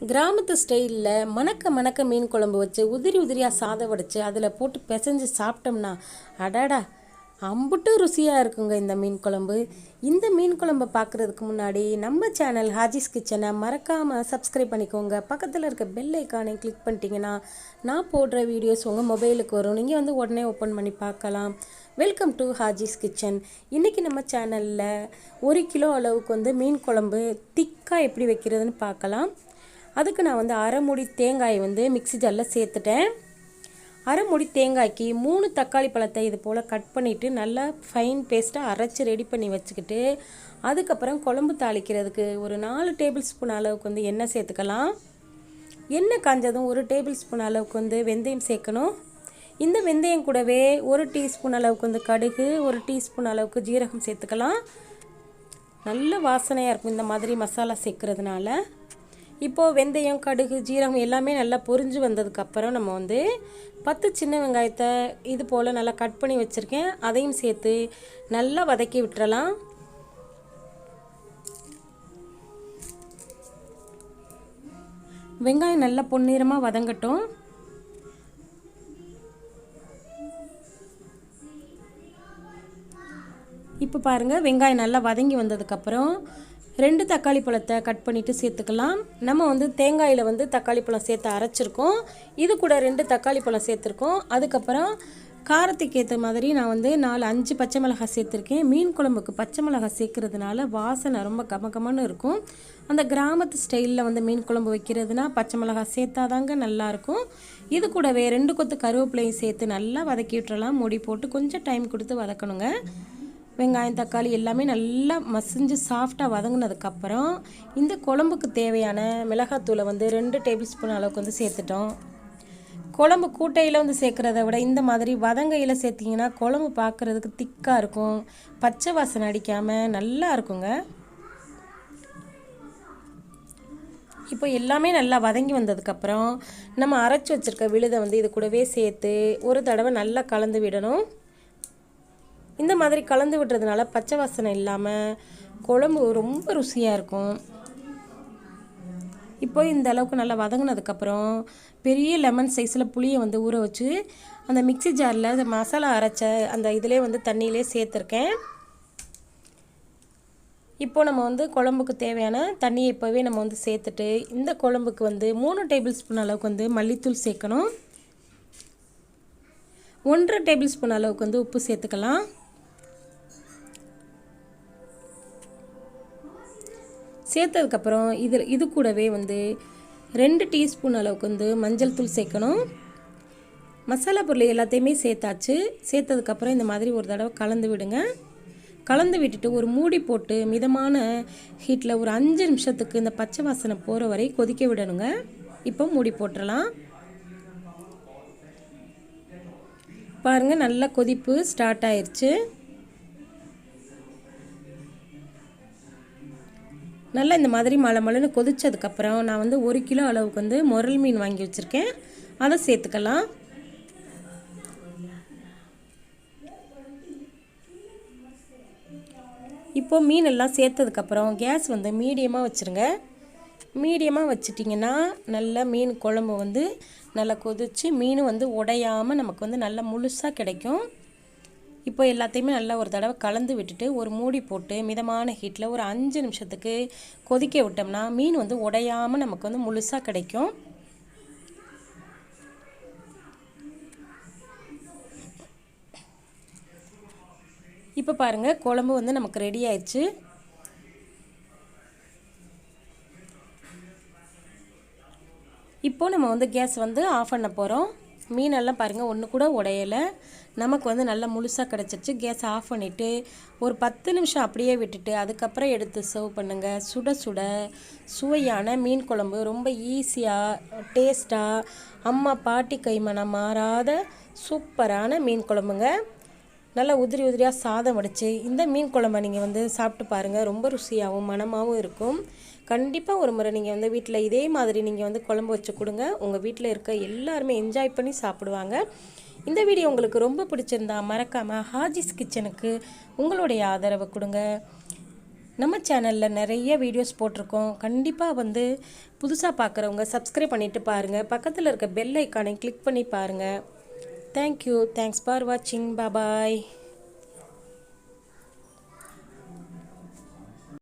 கிராமத்து ஸ்டைலில் மணக்க மணக்க மீன் குழம்பு வச்சு உதிரி உதிரியாக சாதம் வடித்து அதில் போட்டு பிசைஞ்சு சாப்பிட்டோம்னா அடாடா அம்புட்டு ருசியாக இருக்குங்க இந்த மீன் குழம்பு. இந்த மீன் குழம்பை பார்க்குறதுக்கு முன்னாடி நம்ம சேனல் ஹாஜிஸ் கிச்சனை மறக்காமல் சப்ஸ்கிரைப் பண்ணிக்கோங்க. பக்கத்தில் இருக்க பெல் ஐக்கானை கிளிக் பண்ணிட்டீங்கன்னா நான் போடுற வீடியோஸ் உங்கள் மொபைலுக்கு வரும். நீங்கள் உடனே ஓப்பன் பண்ணி பார்க்கலாம். Welcome to Haji's kitchen. இன்றைக்கி நம்ம சேனலில் 1 கிலோ அளவுக்கு மீன் குழம்பு திக்காக எப்படி வைக்கிறதுன்னு பார்க்கலாம். அதுக்கு நான் அரை மூடி தேங்காய் மிக்ஸி ஜாரில் சேர்த்துட்டேன். அரை மூடி தேங்காய்க்கு 3 தக்காளி பழத்தை இது போல் கட் பண்ணிவிட்டு நல்லா ஃபைன் பேஸ்ட்டாக அரைச்சி ரெடி பண்ணி வச்சுக்கிட்டு அதுக்கப்புறம் குழம்பு தாளிக்கிறதுக்கு ஒரு 4 டேபிள் ஸ்பூன் அளவுக்கு எண்ணெய் சேர்த்துக்கலாம். எண்ணெய் காஞ்சதும் 1 டேபிள் ஸ்பூன் அளவுக்கு வெந்தயம் சேர்க்கணும். இந்த வெந்தயம் கூடவே 1 டீஸ்பூன் அளவுக்கு கடுகு, 1 டீஸ்பூன் அளவுக்கு ஜீரகம் சேர்த்துக்கலாம். நல்ல வாசனையாக இருக்கும் இந்த மாதிரி மசாலா சேர்க்குறதுனால. இப்போது வெந்தயம், கடுகு, ஜீரகம் எல்லாமே நல்லா பொரிஞ்சு வந்ததுக்கப்புறம் நம்ம 10 சின்ன வெங்காயத்தை இது போல் நல்லா கட் பண்ணி வச்சுருக்கேன். அதையும் சேர்த்து நல்லா வதக்கி விட்டுறலாம். வெங்காயம் நல்லா பொன்னிறமாக வதங்கட்டும். இப்போ பாருங்கள், வெங்காயம் நல்லா வதங்கி வந்ததுக்கப்புறம் 2 தக்காளி பழத்தை கட் பண்ணிவிட்டு சேர்த்துக்கலாம். நம்ம தேங்காயில் தக்காளி பழம் சேர்த்து அரைச்சிருக்கோம். இது கூட 2 தக்காளி பழம் சேர்த்துருக்கோம். அதுக்கப்புறம் காரத்துக்கு ஏற்ற மாதிரி நான் 4-5 பச்சை மிளகாய் சேர்த்துருக்கேன். மீன் குழம்புக்கு பச்சை மிளகாய் சேர்க்குறதுனால வாசனை ரொம்ப கமகமன்னு இருக்கும். அந்த கிராமத்து ஸ்டைலில் மீன் குழம்பு வைக்கிறதுனா பச்சை மிளகாய் சேர்த்தாதாங்க நல்லாயிருக்கும். இது கூடவே 2 கொத்து கருவேப்பிலையும் சேர்த்து நல்லா வதக்கி விட்டுறலாம். மூடி போட்டு கொஞ்சம் டைம் கொடுத்து வதக்கணுங்க. வெங்காயம், தக்காளி எல்லாமே நல்லா மசிஞ்சு சாஃப்டாக வதங்கினதுக்கப்புறம் இந்த குழம்புக்கு தேவையான மிளகாத்தூளை 2 டேபிள் ஸ்பூன் அளவுக்கு சேர்த்துட்டோம். குழம்பு கூட்டையில் சேர்க்குறத விட இந்த மாதிரி வதங்கையில் சேர்த்திங்கன்னா குழம்பு பார்க்குறதுக்கு திக்காக இருக்கும். பச்சை வாசனை அடிக்காமல் நல்லா இருக்குங்க. இப்போ எல்லாமே நல்லா வதங்கி வந்ததுக்கப்புறம் நம்ம அரைச்சி வச்சுருக்க விழுதை இது கூடவே சேர்த்து ஒரு தடவை நல்லா கலந்து விடணும். இந்த மாதிரி கலந்து விடுறதுனால பச்சை வாசனை இல்லாமல் குழம்பு ரொம்ப ருசியாக இருக்கும். இப்போ இந்த அளவுக்கு நல்லா வதங்கினதுக்கப்புறம் பெரிய லெமன் சைஸில் புளியை ஊற வச்சு அந்த மிக்ஸி ஜாரில் மசாலா அரைச்ச அந்த இதிலே தண்ணியிலே சேர்த்துருக்கேன். இப்போ நம்ம குழம்புக்கு தேவையான தண்ணியை இப்போவே நம்ம சேர்த்துட்டு இந்த குழம்புக்கு 3 டேபிள் ஸ்பூன் அளவுக்கு மல்லித்தூள் சேர்க்கணும். 1 டேபிள் ஸ்பூன் அளவுக்கு உப்பு சேர்த்துக்கலாம். சேர்த்ததுக்கப்புறம் இது கூடவே 2 டீஸ்பூன் அளவுக்கு மஞ்சள் தூள் சேர்க்கணும். மசாலா பொருள் எல்லாத்தையுமே சேர்த்தாச்சு. சேர்த்ததுக்கப்புறம் இந்த மாதிரி ஒரு தடவை கலந்து விடுங்க. கலந்து விட்டுட்டு ஒரு மூடி போட்டு மிதமான ஹீட்டில் ஒரு 5 நிமிஷத்துக்கு இந்த பச்சை வாசனை போகிற வரை கொதிக்க விடணுங்க. இப்போ மூடி போட்டுடலாம். பாருங்கள், நல்லா கொதிப்பு ஸ்டார்ட் ஆயிடுச்சு. நல்லா இந்த மாதிரி மழன்னு கொதிச்சதுக்கப்புறம் நான் 1 கிலோ அளவுக்கு முரல் மீன் வாங்கி வச்சுருக்கேன். அதை சேர்த்துக்கலாம். இப்போது மீனெல்லாம் சேர்த்ததுக்கப்புறம் கேஸ் மீடியமாக வச்சுருங்க. மீடியமாக வச்சிட்டிங்கன்னா நல்லா மீன் குழம்பு நல்லா கொதித்து மீன் உடையாமல் நமக்கு நல்லா முழுசாக கிடைக்கும். இப்போ எல்லாத்தையுமே நல்லா ஒரு தடவை கலந்து விட்டுட்டு ஒரு மூடி போட்டு மிதமான ஹீட்டில் ஒரு 5 நிமிஷத்துக்கு கொதிக்க விட்டோம்னா மீன் உடையாமல் நமக்கு முழுசாக கிடைக்கும். இப்போ பாருங்கள், குழம்பு நமக்கு ரெடி ஆயிடுச்சு. இப்போது நம்ம கேஸ் ஆஃப் பண்ண போகிறோம். மீனெல்லாம் பாருங்கள், ஒன்று கூட உடையலை. நமக்கு நல்லா முழுசாக கிடச்சிருச்சு. கேஸ் ஆஃப் பண்ணிவிட்டு ஒரு 10 நிமிஷம் அப்படியே விட்டுட்டு அதுக்கப்புறம் எடுத்து சர்வ் பண்ணுங்கள். சுட சுட சுவையான மீன் குழம்பு ரொம்ப ஈஸியாக டேஸ்ட்டாக அம்மா பாட்டி கைமணம் மாறாத சூப்பரான மீன் குழம்புங்க. நல்லா உதிரி உதிரியாக சாதம் வடித்து இந்த மீன் குழம்பை நீங்கள் சாப்பிட்டு பாருங்கள். ரொம்ப ருசியாகவும் மணமாகவும் இருக்கும். கண்டிப்பாக ஒரு முறை நீங்கள் வீட்டில் இதே மாதிரி நீங்கள் குழம்பு வச்சு கொடுங்க. உங்கள் வீட்டில் இருக்க எல்லாருமே என்ஜாய் பண்ணி சாப்பிடுவாங்க. இந்த வீடியோ உங்களுக்கு ரொம்ப பிடிச்சிருந்தா மறக்காமல் ஹாஜிஸ் கிச்சனுக்கு உங்களுடைய ஆதரவை கொடுங்க. நம்ம சேனலில் நிறைய வீடியோஸ் போட்டிருக்கோம். கண்டிப்பாக வந்து புதுசாக பார்க்குறவங்க சப்ஸ்கிரைப் பண்ணிவிட்டு பாருங்கள். பக்கத்தில் இருக்க பெல் ஐக்கானை கிளிக் பண்ணி பாருங்கள். தேங்க்யூ. தேங்க்ஸ் ஃபார் வாட்சிங். பாய்.